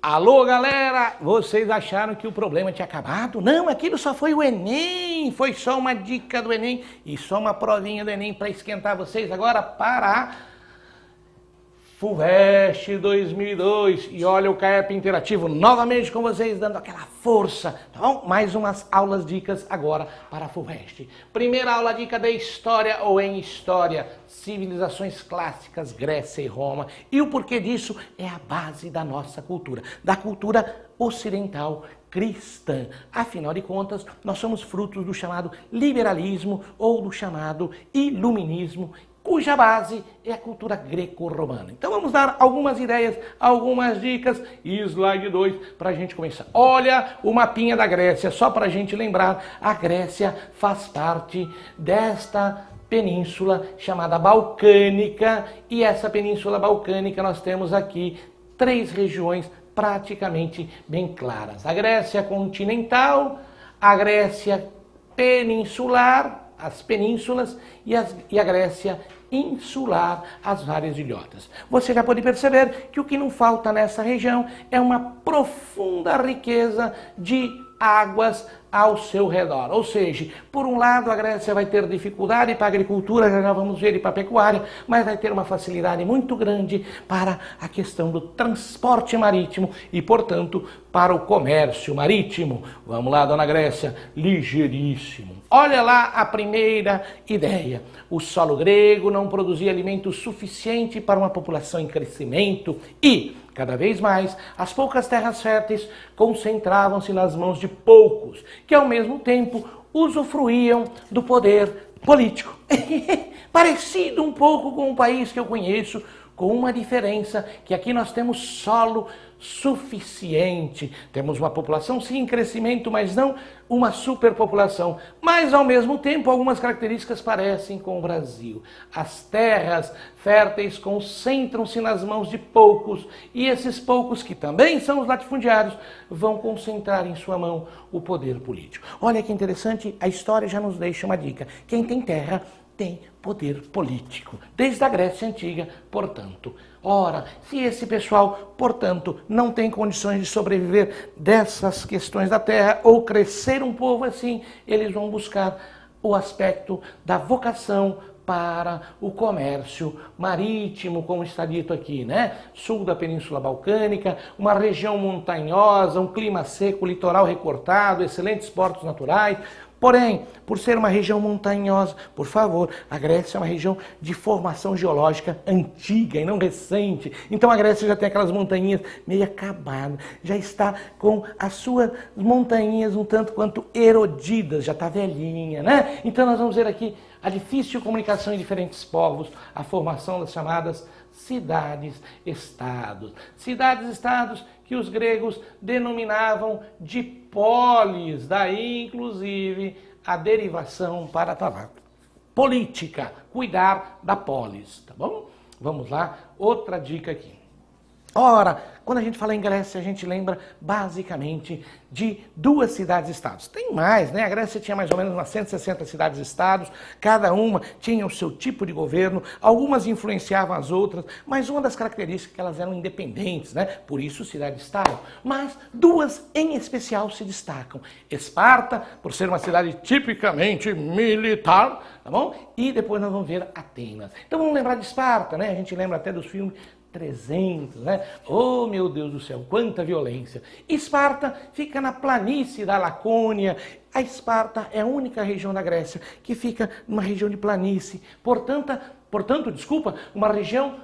Alô, galera! Vocês acharam que o problema tinha acabado? Não, aquilo só foi o Enem, foi só uma dica do Enem e só uma provinha do Enem para esquentar vocês agora para a FUVEST 2002. E olha o CAEP Interativo novamente com vocês, dando aquela força, tá bom? Mais umas aulas dicas agora para a FUVEST. Primeira aula dica de História ou em História, civilizações clássicas, Grécia e Roma. E o porquê disso é a base da nossa cultura, da cultura ocidental cristã. Afinal de contas, nós somos frutos do chamado liberalismo ou do chamado iluminismo, cuja base é a cultura greco-romana. Então vamos dar algumas ideias, algumas dicas e slide 2 para a gente começar. Olha o mapinha da Grécia, só para a gente lembrar, a Grécia faz parte desta península chamada Balcânica, e essa península balcânica nós temos aqui três regiões praticamente bem claras. A Grécia continental, a Grécia peninsular, as penínsulas, e a Grécia insular, as várias ilhotas. Você já pode perceber que o que não falta nessa região é uma profunda riqueza de águas ao seu redor. Ou seja, por um lado a Grécia vai ter dificuldade para a agricultura, já vamos ver, e para a pecuária, mas vai ter uma facilidade muito grande para a questão do transporte marítimo e, portanto, para o comércio marítimo. Vamos lá, dona Grécia, ligeiríssimo. Olha lá a primeira ideia. O solo grego não produzia alimento suficiente para uma população em crescimento e, cada vez mais, as poucas terras férteis concentravam-se nas mãos de poucos, que ao mesmo tempo usufruíam do poder político. Parecido um pouco com o país que eu conheço, com uma diferença, que aqui nós temos solo suficiente. Temos uma população, sim, em crescimento, mas não uma superpopulação. Mas, ao mesmo tempo, algumas características parecem com o Brasil. As terras férteis concentram-se nas mãos de poucos, e esses poucos, que também são os latifundiários, vão concentrar em sua mão o poder político. Olha que interessante, a história já nos deixa uma dica. Quem tem terra tem poder político, desde a Grécia Antiga, portanto. Ora, se esse pessoal, portanto, não tem condições de sobreviver dessas questões da terra ou crescer um povo assim, eles vão buscar o aspecto da vocação para o comércio marítimo, como está dito aqui, né? Sul da Península Balcânica, uma região montanhosa, um clima seco, litoral recortado, excelentes portos naturais. Porém, por ser uma região montanhosa, por favor, a Grécia é uma região de formação geológica antiga e não recente. Então a Grécia já tem aquelas montanhas meio acabadas, já está com as suas montanhas um tanto quanto erodidas, já está velhinha, né? Então nós vamos ver aqui a difícil comunicação em diferentes povos, a formação das chamadas cidades-estados. Cidades-estados que os gregos denominavam de polis, daí inclusive a derivação para a palavra política, cuidar da polis, tá bom? Vamos lá, outra dica aqui. Ora, quando a gente fala em Grécia, a gente lembra basicamente de duas cidades-estados. Tem mais, né? A Grécia tinha mais ou menos umas 160 cidades-estados, cada uma tinha o seu tipo de governo, algumas influenciavam as outras, mas uma das características é que elas eram independentes, né? Por isso cidade-estado. Mas duas em especial se destacam. Esparta, por ser uma cidade tipicamente militar, tá bom? E depois nós vamos ver Atenas. Então vamos lembrar de Esparta, né? A gente lembra até dos filmes 300, né? Oh, meu Deus do céu, quanta violência. Esparta fica na planície da Lacônia. A Esparta é a única região da Grécia que fica numa região de planície. Portanto, uma região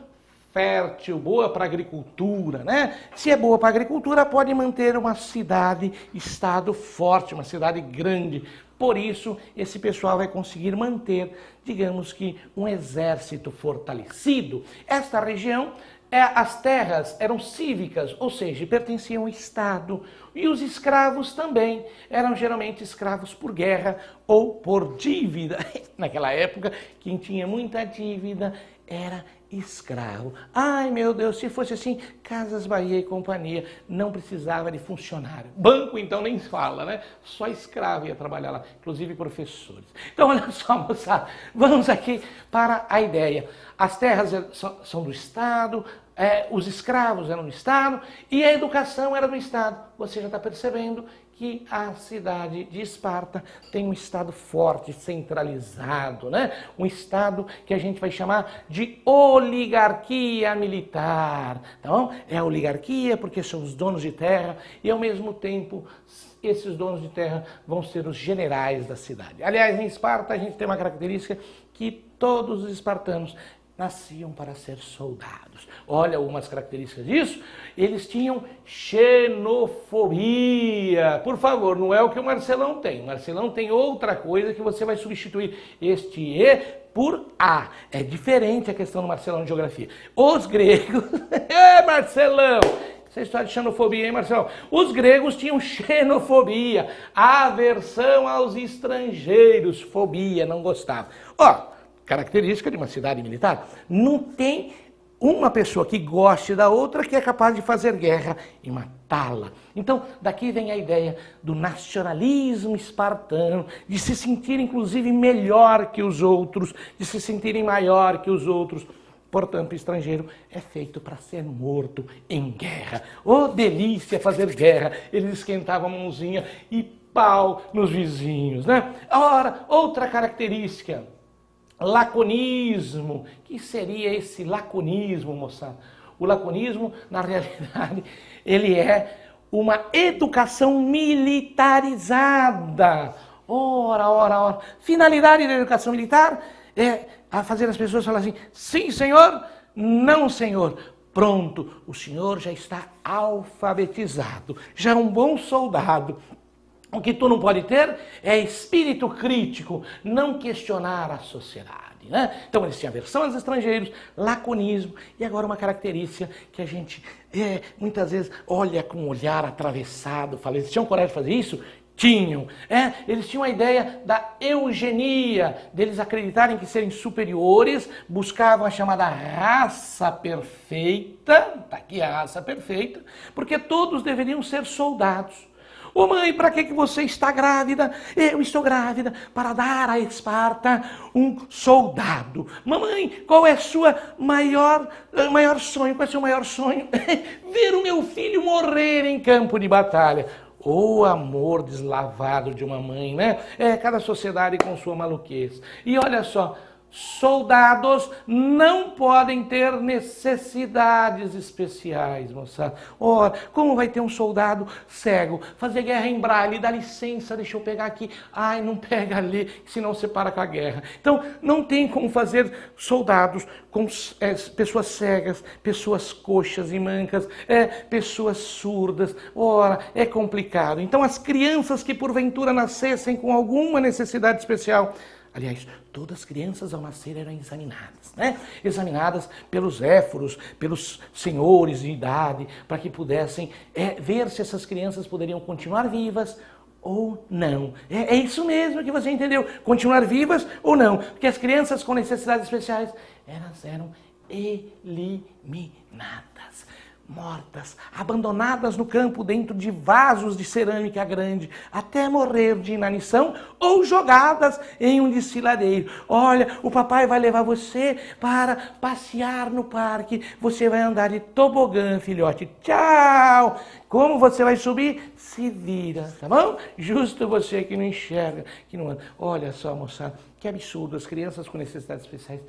fértil, boa para a agricultura, né? Se é boa para a agricultura, pode manter uma cidade-estado forte, uma cidade grande. Por isso, esse pessoal vai conseguir manter, digamos que, um exército fortalecido. Esta região, as terras eram cívicas, ou seja, pertenciam ao Estado. E os escravos também eram geralmente escravos por guerra ou por dívida. Naquela época, quem tinha muita dívida era escravo. Ai, meu Deus, se fosse assim, Casas Bahia e companhia não precisava de funcionário. Banco, então, nem fala, né? Só escravo ia trabalhar lá. inclusive professores. Então, olha só, moçada, vamos aqui para a ideia. As terras são do Estado, os escravos eram do Estado e a educação era do Estado. Você já está percebendo que a cidade de Esparta tem um Estado forte, centralizado, né? Um Estado que a gente vai chamar de oligarquia militar. Então, é a oligarquia porque são os donos de terra e, ao mesmo tempo, esses donos de terra vão ser os generais da cidade. Aliás, em Esparta a gente tem uma característica que todos os espartanos nasciam para ser soldados. Olha algumas características disso. Eles tinham xenofobia. Por favor, não é o que o Marcelão tem. O Marcelão tem outra coisa que você vai substituir este E por A. É diferente a questão do Marcelão de geografia. Os gregos... Marcelão! Essa história de xenofobia, hein, Marcelão? Os gregos tinham xenofobia, aversão aos estrangeiros, fobia, não gostavam. Ó, característica de uma cidade militar, não tem uma pessoa que goste da outra que é capaz de fazer guerra e matá-la. Então, daqui vem a ideia do nacionalismo espartano, de se sentir inclusive melhor que os outros, de se sentirem maior que os outros. Portanto, o estrangeiro é feito para ser morto em guerra. Oh, delícia fazer guerra! Eles esquentavam a mãozinha e pau nos vizinhos, né? Ora, outra característica, laconismo. O que seria esse laconismo, moçada? O laconismo, na realidade, ele é uma educação militarizada. Ora. Finalidade da educação militar é a fazer as pessoas falarem assim, sim, senhor, não, senhor. Pronto, o senhor já está alfabetizado, já é um bom soldado. O que tu não pode ter é espírito crítico, não questionar a sociedade, né? Então eles tinham aversão aos estrangeiros, laconismo, e agora uma característica que a gente muitas vezes olha com um olhar atravessado, fala, eles tinham coragem de fazer isso? Tinham. Eles tinham a ideia da eugenia, deles acreditarem que serem superiores, buscavam a chamada raça perfeita, tá aqui a raça perfeita, porque todos deveriam ser soldados. Ô mãe, para que você está grávida? Eu estou grávida para dar a Esparta um soldado. Mamãe, qual é sua maior sonho? Qual é o seu maior sonho? Ver o meu filho morrer em campo de batalha. O amor deslavado de uma mãe, né? Cada sociedade com sua maluquice. E olha só, soldados não podem ter necessidades especiais, moçada. Ora, como vai ter um soldado cego? Fazer guerra em braille, dá licença, deixa eu pegar aqui. Ai, não pega ali, senão você para com a guerra. Então, não tem como fazer soldados com pessoas cegas, pessoas coxas e mancas, pessoas surdas. Ora, é complicado. Então, as crianças que porventura nascessem com alguma necessidade especial, aliás, todas as crianças ao nascer eram examinadas, né? Examinadas pelos éforos, pelos senhores de idade, para que pudessem ver se essas crianças poderiam continuar vivas ou não. É isso mesmo que você entendeu, continuar vivas ou não, porque as crianças com necessidades especiais, elas eram eliminadas, mortas, abandonadas no campo dentro de vasos de cerâmica grande, até morrer de inanição ou jogadas em um desfiladeiro. Olha, o papai vai levar você para passear no parque, você vai andar de tobogã, filhote. Tchau! Como você vai subir? Se vira, tá bom? Justo você que não enxerga, que não anda. Olha só, moçada, que absurdo, as crianças com necessidades especiais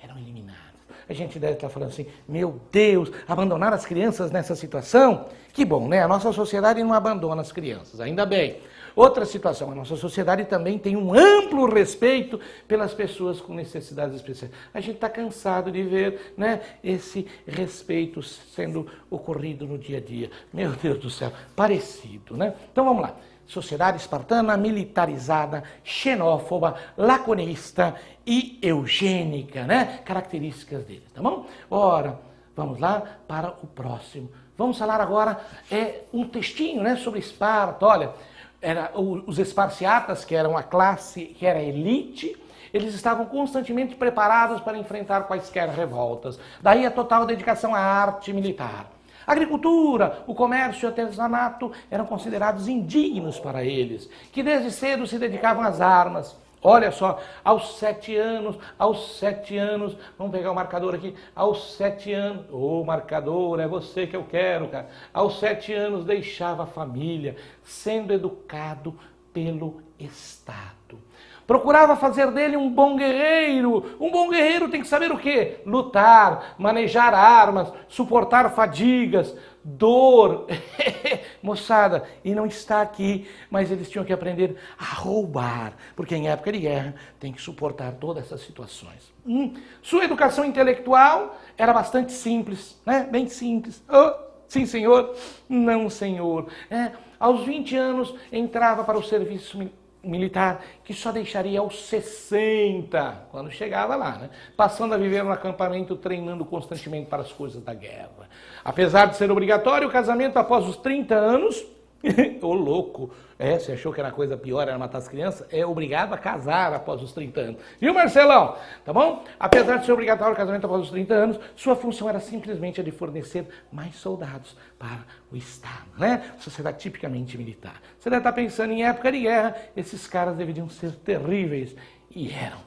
eram eliminadas. A gente deve estar falando assim, meu Deus, abandonar as crianças nessa situação? Que bom, né? A nossa sociedade não abandona as crianças, ainda bem. Outra situação, a nossa sociedade também tem um amplo respeito pelas pessoas com necessidades especiais. A gente está cansado de ver, né, esse respeito sendo ocorrido no dia a dia. Meu Deus do céu, parecido, né? Então vamos lá. Sociedade espartana militarizada, xenófoba, laconista e eugênica, né? Características deles, tá bom? Ora, vamos lá para o próximo. Vamos falar agora um textinho, né, sobre Esparta. Olha, os esparciatas, que eram a classe, que era a elite, eles estavam constantemente preparados para enfrentar quaisquer revoltas. Daí a total dedicação à arte militar. A agricultura, o comércio e o artesanato eram considerados indignos para eles, que desde cedo se dedicavam às armas. Olha só, aos 7 anos, vamos pegar o marcador aqui, aos 7 anos, marcador, é você que eu quero, cara. Aos 7 anos deixava a família, sendo educado pelo Estado. Procurava fazer dele um bom guerreiro. Um bom guerreiro tem que saber o quê? Lutar, manejar armas, suportar fadigas, dor. Moçada, e não está aqui, mas eles tinham que aprender a roubar, porque em época de guerra tem que suportar todas essas situações. Sua educação intelectual era bastante simples, né? Bem simples. Oh, sim, senhor? Não, senhor. Aos 20 anos entrava para o serviço militar, que só deixaria aos 60, quando chegava lá, né? Passando a viver no acampamento, treinando constantemente para as coisas da guerra. Apesar de ser obrigatório o casamento após os 30 anos, ô louco, você achou que era coisa pior, era matar as crianças? É obrigado a casar após os 30 anos. Viu, Marcelão? Tá bom? Apesar de ser obrigatório o casamento após os 30 anos, sua função era simplesmente a de fornecer mais soldados para o Estado, né? Sociedade tipicamente militar. Você deve estar pensando, em época de guerra, esses caras deveriam ser terríveis. E eram.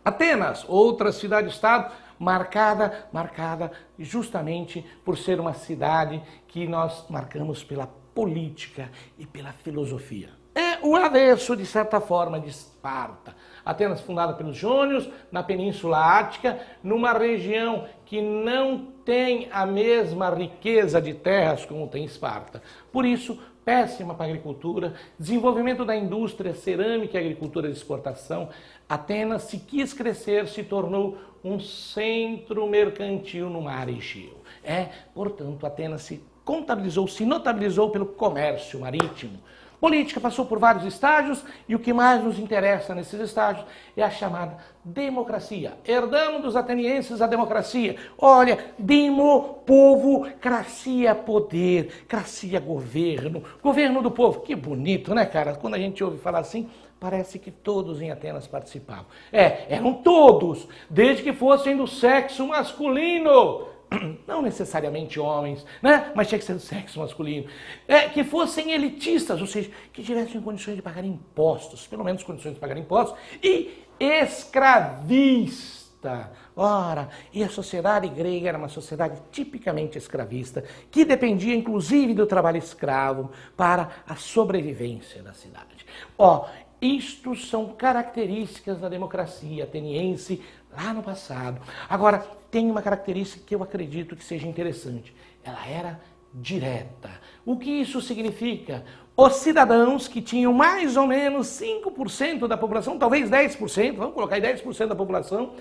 Atenas, outra cidade-estado, marcada justamente por ser uma cidade que nós marcamos pela política e pela filosofia. É o avesso, de certa forma, de Esparta. Atenas fundada pelos jônios, na Península Ática, numa região que não tem a mesma riqueza de terras como tem Esparta. Por isso, péssima para a agricultura, desenvolvimento da indústria cerâmica e agricultura de exportação. Atenas, se quis crescer, se tornou um centro mercantil no mar Egeu. Portanto, Atenas se notabilizou pelo comércio marítimo. Política passou por vários estágios e o que mais nos interessa nesses estágios é a chamada democracia. Herdamos dos atenienses a democracia. Olha, demo, povo, cracia, poder, cracia, governo, governo do povo. Que bonito, né, cara? Quando a gente ouve falar assim, parece que todos em Atenas participavam. Eram todos, desde que fossem do sexo masculino. Não necessariamente homens, né? Mas tinha que ser do sexo masculino. Que fossem elitistas, ou seja, que tivessem condições de pagar impostos, pelo menos condições de pagar impostos, e escravista. Ora, e a sociedade grega era uma sociedade tipicamente escravista, que dependia inclusive do trabalho escravo para a sobrevivência da cidade. Isto são características da democracia ateniense lá no passado. Agora, tem uma característica que eu acredito que seja interessante. Ela era direta. O que isso significa? Os cidadãos que tinham mais ou menos 5% da população, talvez 10%, vamos colocar aí 10% da população,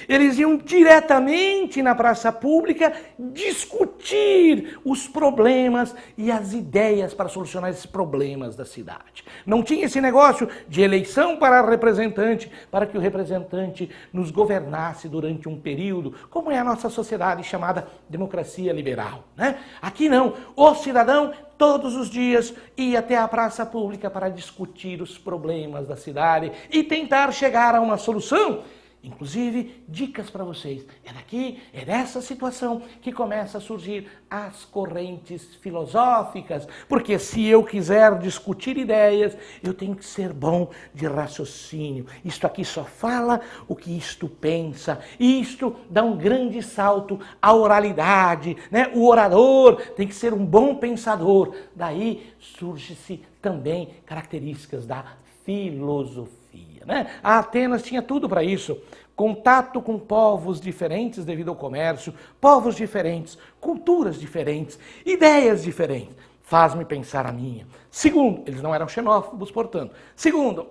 eles iam diretamente na praça pública discutir os problemas e as ideias para solucionar esses problemas da cidade. Não tinha esse negócio de eleição para representante, para que o representante nos governasse durante um período, como é a nossa sociedade chamada democracia liberal, né? Aqui não. O cidadão todos os dias ia até a praça pública para discutir os problemas da cidade e tentar chegar a uma solução. Inclusive, dicas para vocês. É nessa situação que começa a surgir as correntes filosóficas. Porque se eu quiser discutir ideias, eu tenho que ser bom de raciocínio. Isto aqui só fala o que isto pensa. E isto dá um grande salto à oralidade, né? O orador tem que ser um bom pensador. Daí surge-se também características da filosofia. Né? A Atenas tinha tudo para isso. Contato com povos diferentes devido ao comércio, povos diferentes, culturas diferentes, ideias diferentes. Faz-me pensar a minha. Segundo, eles não eram xenófobos, portanto. Segundo,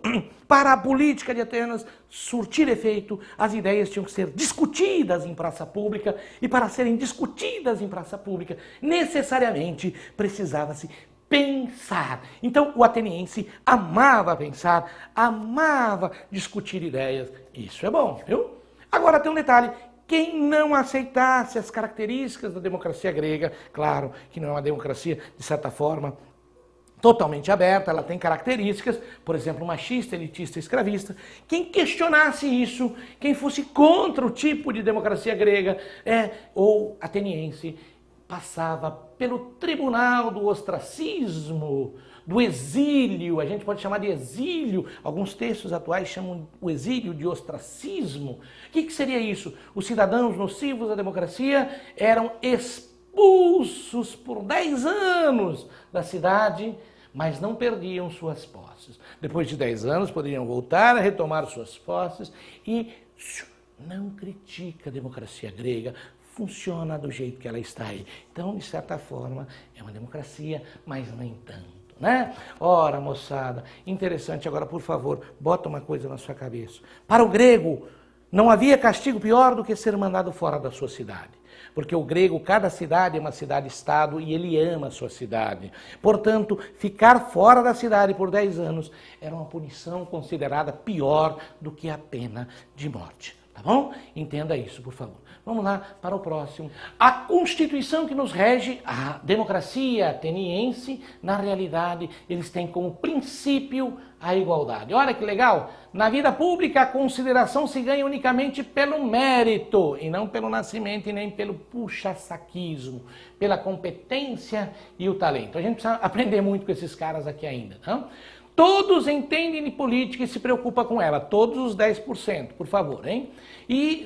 para a política de Atenas surtir efeito, as ideias tinham que ser discutidas em praça pública, e para serem discutidas em praça pública, necessariamente precisava-se pensar. Então, o ateniense amava pensar, amava discutir ideias. Isso é bom, viu? Agora tem um detalhe. Quem não aceitasse as características da democracia grega, claro que não é uma democracia, de certa forma, totalmente aberta, ela tem características, por exemplo, machista, elitista, escravista. Quem questionasse isso, quem fosse contra o tipo de democracia grega ou ateniense, passava pelo tribunal do ostracismo, do exílio, a gente pode chamar de exílio, alguns textos atuais chamam o exílio de ostracismo. O que seria isso? Os cidadãos nocivos à democracia eram expulsos por 10 anos da cidade, mas não perdiam suas posses. Depois de 10 anos poderiam voltar a retomar suas posses e não critica a democracia grega, funciona do jeito que ela está aí. Então, de certa forma, é uma democracia, mas nem tanto. Né? Ora, moçada, interessante. Agora, por favor, bota uma coisa na sua cabeça. Para o grego, não havia castigo pior do que ser mandado fora da sua cidade. Porque o grego, cada cidade é uma cidade-estado e ele ama a sua cidade. Portanto, ficar fora da cidade por 10 anos era uma punição considerada pior do que a pena de morte. Tá bom? Entenda isso, por favor. Vamos lá para o próximo. A Constituição que nos rege, a democracia ateniense, na realidade, eles têm como princípio a igualdade. Olha que legal! Na vida pública, a consideração se ganha unicamente pelo mérito, e não pelo nascimento, e nem pelo puxa-saquismo, pela competência e o talento. A gente precisa aprender muito com esses caras aqui ainda, não? Todos entendem de política e se preocupam com ela, todos os 10%, por favor, hein? E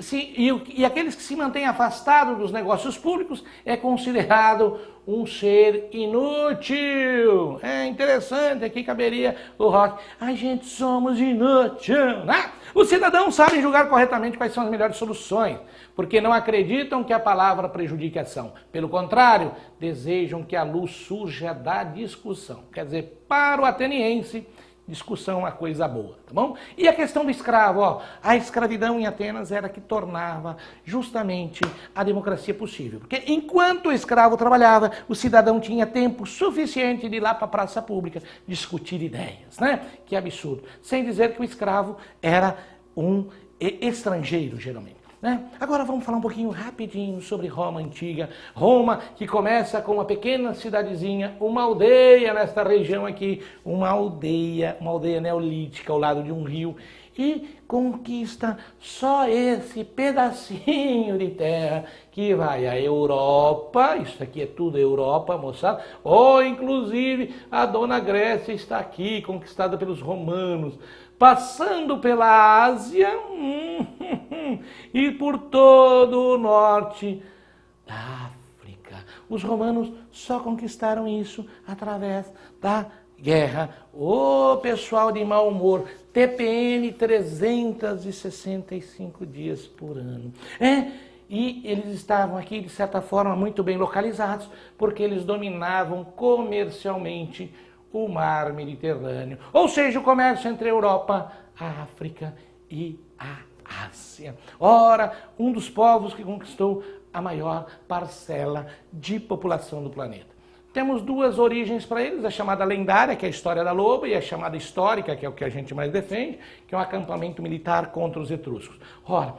aqueles que se mantêm afastados dos negócios públicos é considerado um ser inútil. É interessante, aqui caberia o rock. A gente somos inútil, né? Os cidadãos sabem julgar corretamente quais são as melhores soluções, porque não acreditam que a palavra prejudique a ação. Pelo contrário, desejam que a luz surja da discussão. Quer dizer, para o ateniense, discussão é uma coisa boa, tá bom? E a questão do escravo, ó, a escravidão em Atenas era que tornava justamente a democracia possível. Porque enquanto o escravo trabalhava, o cidadão tinha tempo suficiente de ir lá para a praça pública discutir ideias, né? Que absurdo. Sem dizer que o escravo era um estrangeiro, geralmente. Né? Agora vamos falar um pouquinho rapidinho sobre Roma antiga. Roma que começa com uma pequena cidadezinha, uma aldeia nesta região aqui, uma aldeia neolítica ao lado de um rio e conquista só esse pedacinho de terra que vai à Europa. Isso aqui é tudo Europa, moçada. Ou inclusive a dona Grécia está aqui, conquistada pelos romanos, passando pela Ásia e por todo o norte da África. Os romanos só conquistaram isso através da guerra. Ô pessoal de mau humor, TPM 365 dias por ano. E eles estavam aqui, de certa forma, muito bem localizados, porque eles dominavam comercialmente o mar Mediterrâneo, ou seja, o comércio entre a Europa, a África e a Ásia. Ora, um dos povos que conquistou a maior parcela de população do planeta. Temos duas origens para eles, a chamada lendária, que é a história da loba, e a chamada histórica, que é o que a gente mais defende, que é um acampamento militar contra os etruscos. Ora,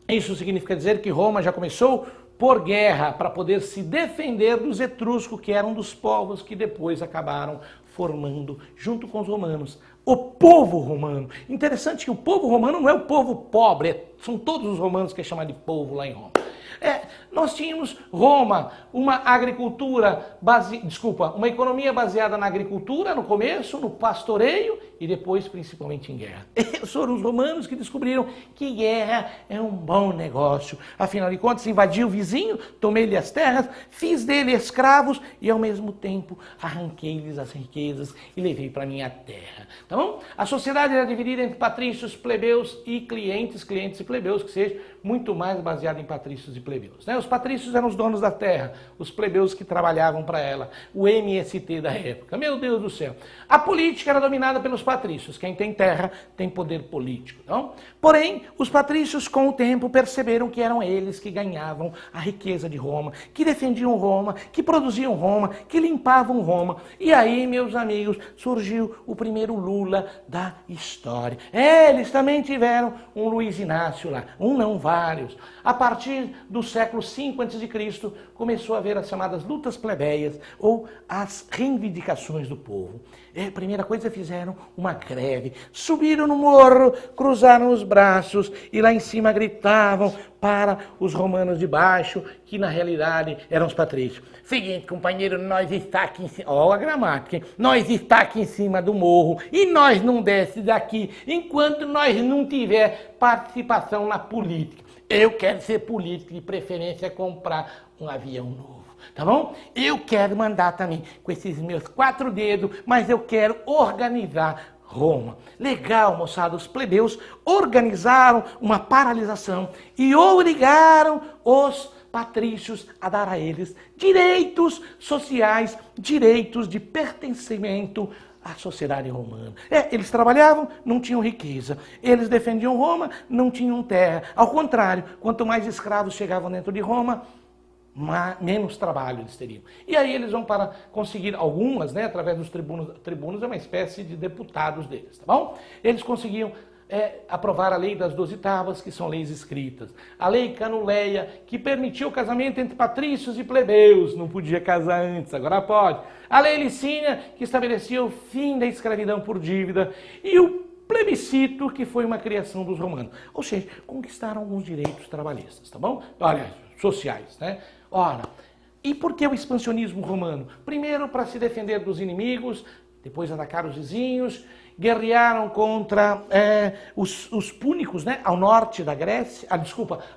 isso significa dizer que Roma já começou por guerra, para poder se defender dos etruscos, que eram dos povos que depois acabaram formando, junto com os romanos, o povo romano. Interessante que o povo romano não é o povo pobre, são todos os romanos que é chamado de povo lá em Roma. Nós tínhamos Roma, uma economia baseada na agricultura no começo, no pastoreio e depois principalmente em guerra. Foram os romanos que descobriram que guerra é um bom negócio. Afinal de contas, invadi o vizinho, tomei-lhe as terras, fiz dele escravos e ao mesmo tempo arranquei-lhes as riquezas e levei para minha terra. Tá bom? A sociedade era dividida entre patrícios, plebeus e clientes e plebeus, que seja muito mais baseado em patrícios e plebeus. Né? Os patrícios eram os donos da terra, os plebeus que trabalhavam para ela, o MST da época. Meu Deus do céu. A política era dominada pelos patrícios. Quem tem terra tem poder político. Não? Porém, os patrícios com o tempo perceberam que eram eles que ganhavam a riqueza de Roma, que defendiam Roma, que produziam Roma, que limpavam Roma. E aí, meus amigos, surgiu o primeiro Lula da história. Eles também tiveram um Luiz Inácio lá. Um não, vários. A partir do século V a.C., começou a haver as chamadas lutas plebeias ou as reivindicações do povo. A primeira coisa, fizeram uma greve, subiram no morro, cruzaram os braços e lá em cima gritavam para os romanos de baixo, que na realidade eram os patrícios. Seguinte, companheiro, nós está aqui em cima, ó a gramática, hein? Nós está aqui em cima do morro e nós não desce daqui enquanto nós não tiver participação na política. Eu quero ser político, de preferência comprar um avião novo. Tá bom? Eu quero mandar também com esses meus 4 dedos, mas eu quero organizar Roma. Legal, moçada, os plebeus organizaram uma paralisação e obrigaram os patrícios a dar a eles direitos sociais, direitos de pertencimento à sociedade romana. Eles trabalhavam, não tinham riqueza. Eles defendiam Roma, não tinham terra. Ao contrário, quanto mais escravos chegavam dentro de Roma, menos trabalho eles teriam. E aí eles vão para conseguir algumas, né, através dos tribunos. Tribunos é uma espécie de deputados deles, tá bom? Eles conseguiam aprovar a lei das 12 tábuas, que são leis escritas. A lei Canuleia, que permitiu o casamento entre patrícios e plebeus. Não podia casar antes, agora pode. A lei Licínia, que estabelecia o fim da escravidão por dívida. E o plebiscito, que foi uma criação dos romanos. Ou seja, conquistaram alguns direitos trabalhistas, tá bom? Olha, sociais, né? Ora, e por que o expansionismo romano? Primeiro, para se defender dos inimigos, depois atacar os vizinhos, guerrearam contra os púnicos, né? Ao norte da Grécia,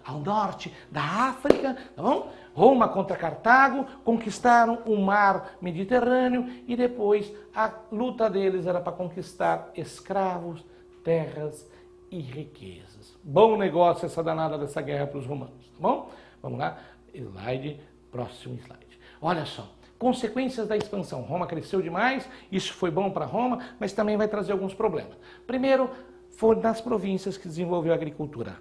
ao norte da África, tá bom? Roma contra Cartago, conquistaram o mar Mediterrâneo e depois a luta deles era para conquistar escravos, terras e riquezas. Bom negócio essa danada dessa guerra para os romanos, tá bom? Vamos lá, próximo slide. Olha só, consequências da expansão. Roma cresceu demais, isso foi bom para Roma, mas também vai trazer alguns problemas. Primeiro, foi nas províncias que desenvolveu a agricultura.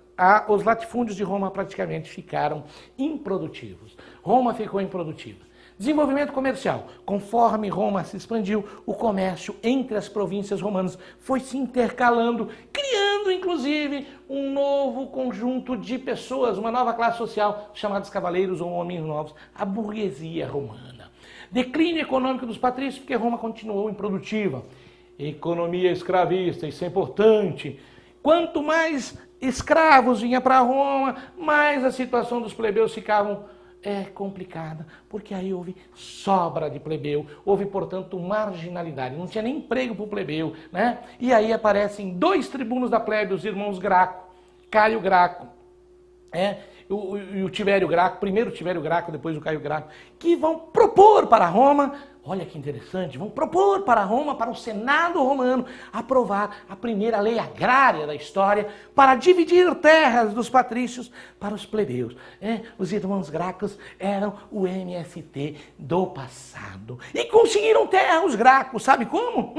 Os latifúndios de Roma praticamente ficaram improdutivos. Roma ficou improdutiva. Desenvolvimento comercial. Conforme Roma se expandiu, o comércio entre as províncias romanas foi se intercalando, criando inclusive um novo conjunto de pessoas, uma nova classe social, chamados cavaleiros ou homens novos, a burguesia romana. Declínio econômico dos patrícios, porque Roma continuou improdutiva. Economia escravista, isso é importante. Quanto mais escravos vinham para Roma, mais a situação dos plebeus ficavam complicada, porque aí houve sobra de plebeu, houve, portanto, marginalidade, não tinha nem emprego para o plebeu, né? E aí aparecem 2 tribunos da plebe, os irmãos Graco, Caio Graco, e o Tibério Graco, primeiro o Tibério Graco, depois o Caio Graco, que vão propor para Roma, olha que interessante, vão propor para Roma, para o Senado romano, aprovar a primeira lei agrária da história para dividir terras dos patrícios para os plebeus. Os irmãos Gracos eram o MST do passado. E conseguiram terra os Gracos, sabe como?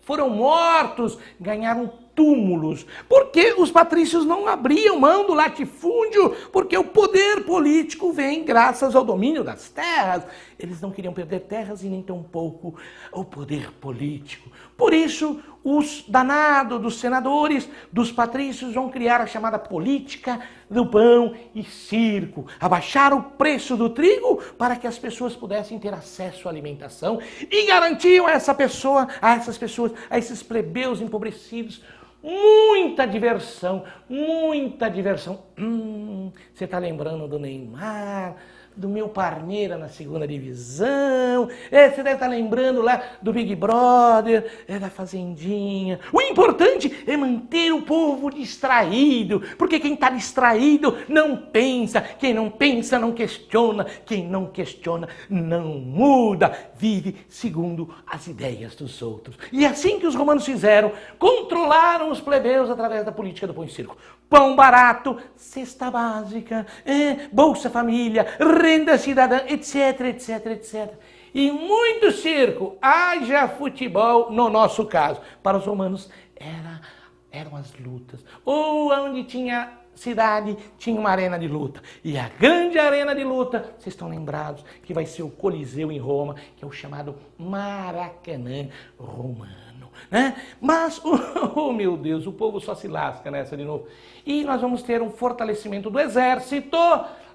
Foram mortos, ganharam túmulos, porque os patrícios não abriam mão do latifúndio, porque o poder político vem graças ao domínio das terras. Eles não queriam perder terras e nem tampouco o poder político. Por isso, os danados dos senadores, dos patrícios, vão criar a chamada política do pão e circo. Abaixaram o preço do trigo para que as pessoas pudessem ter acesso à alimentação e garantiam a essas pessoas, a esses plebeus empobrecidos, muita diversão, muita diversão. Você está lembrando do Neymar, do meu Parmeira na 2ª divisão, você deve estar lembrando lá do Big Brother, da Fazendinha. O importante é manter o povo distraído, porque quem está distraído não pensa, quem não pensa não questiona, quem não questiona não muda, vive segundo as ideias dos outros. E assim que os romanos fizeram, controlaram os plebeus através da política do pão e circo. Pão barato, cesta básica, Bolsa Família, renda cidadã, etc, etc, etc. E muito circo, haja futebol no nosso caso. Para os romanos eram as lutas. Ou onde tinha cidade tinha uma arena de luta. E a grande arena de luta, vocês estão lembrados, que vai ser o Coliseu em Roma, que é o chamado Maracanã romano, né? Mas, oh meu Deus, o povo só se lasca nessa de novo. E nós vamos ter um fortalecimento do exército,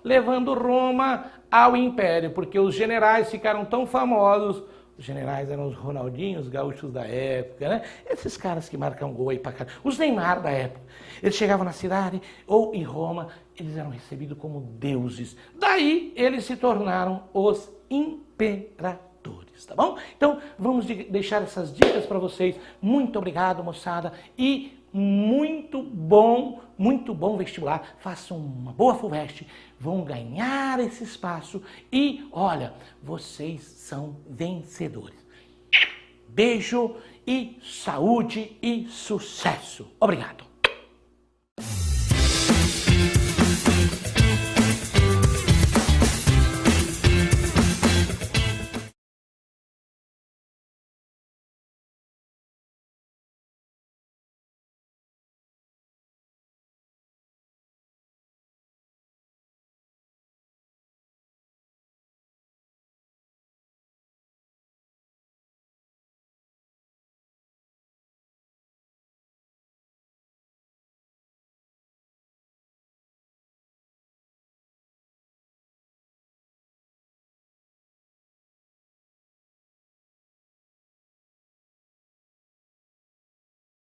levando Roma ao império, porque os generais ficaram tão famosos. Os generais eram os Ronaldinhos, os gaúchos da época, né? Esses caras que marcam gol aí pra caramba. Os Neymar da época. Eles chegavam na cidade ou em Roma, eles eram recebidos como deuses. Daí eles se tornaram os imperadores, tá bom? Então vamos deixar essas dicas para vocês. Muito obrigado, moçada. E muito bom vestibular. Façam uma boa FUVEST, vão ganhar esse espaço e, olha, vocês são vencedores. Beijo e saúde e sucesso. Obrigado.